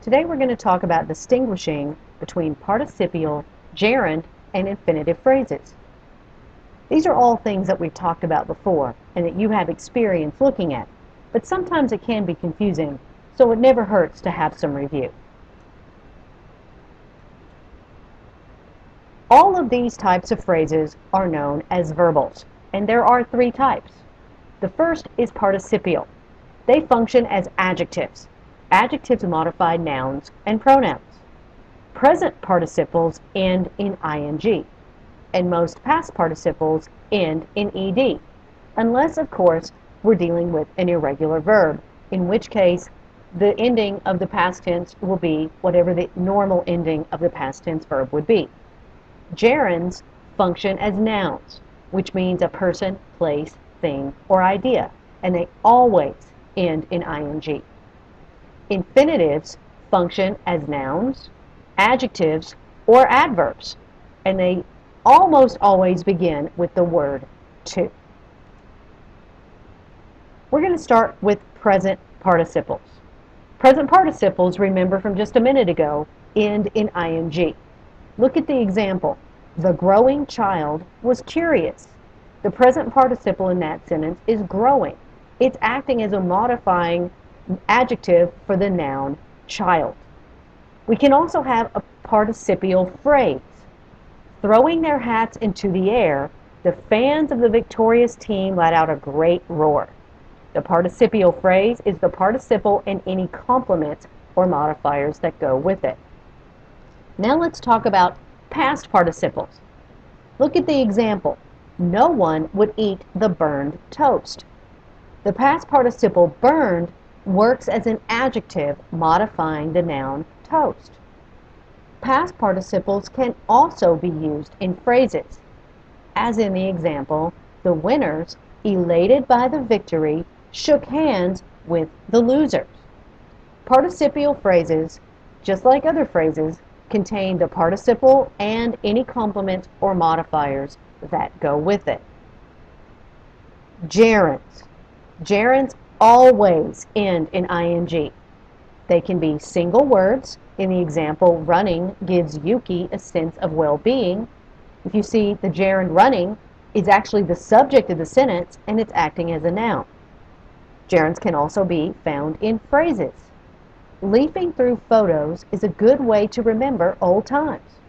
Today we're going to talk about distinguishing between participial, gerund, and infinitive phrases. These are all things that we've talked about before and that you have experience looking at, but sometimes it can be confusing, so it never hurts to have some review. All of these types of phrases are known as verbals, and there are three types. The first is participial. They function as adjectives. Adjectives modify nouns and pronouns. Present participles end in ing, and most past participles end in ed, unless, of course, we're dealing with an irregular verb, in which case the ending of the past tense will be whatever the normal ending of the past tense verb would be. Gerunds function as nouns, which means a person, place, thing, or idea, and they always end in ing. Infinitives function as nouns, adjectives, or adverbs, and they almost always begin with the word to. We're going to start with present participles. Present participles, remember from just a minute ago, end in ing. Look at the example. The growing child was curious. The present participle in that sentence is growing. It's acting as a modifying adjective for the noun child. We can also have a participial phrase. Throwing their hats into the air, the fans of the victorious team let out a great roar. The participial phrase is the participle and any complements or modifiers that go with it. Now let's talk about past participles. Look at the example. No one would eat the burned toast. The past participle burned works as an adjective modifying the noun toast. Past participles can also be used in phrases, as in the example, the winners, elated by the victory, shook hands with the losers. Participial phrases, just like other phrases, contain the participle and any complements or modifiers that go with it. Gerunds. Gerunds always end in ing. They can be single words. In the example, running gives Yuki a sense of well-being. If you see, the gerund running is actually the subject of the sentence and it's acting as a noun. Gerunds can also be found in phrases. Leafing through photos is a good way to remember old times.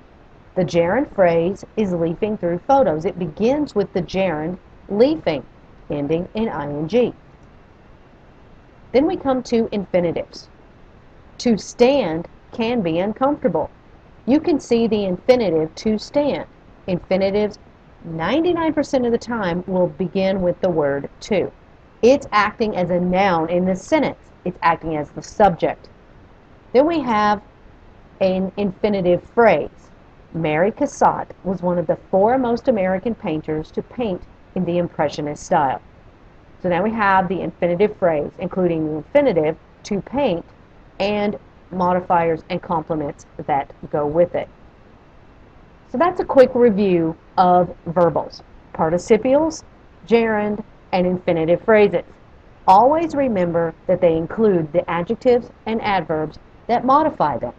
The gerund phrase is leafing through photos. It begins with the gerund leafing, ending in ing. Then we come to infinitives. To stand can be uncomfortable. You can see the infinitive to stand. Infinitives 99% of the time will begin with the word to. It's acting as a noun in this sentence. It's acting as the subject. Then we have an infinitive phrase. Mary Cassatt was one of the foremost American painters to paint in the Impressionist style. So now we have the infinitive phrase, including the infinitive to paint and modifiers and complements that go with it. So that's a quick review of verbals, participials, gerund, and infinitive phrases. Always remember that they include the adjectives and adverbs that modify them.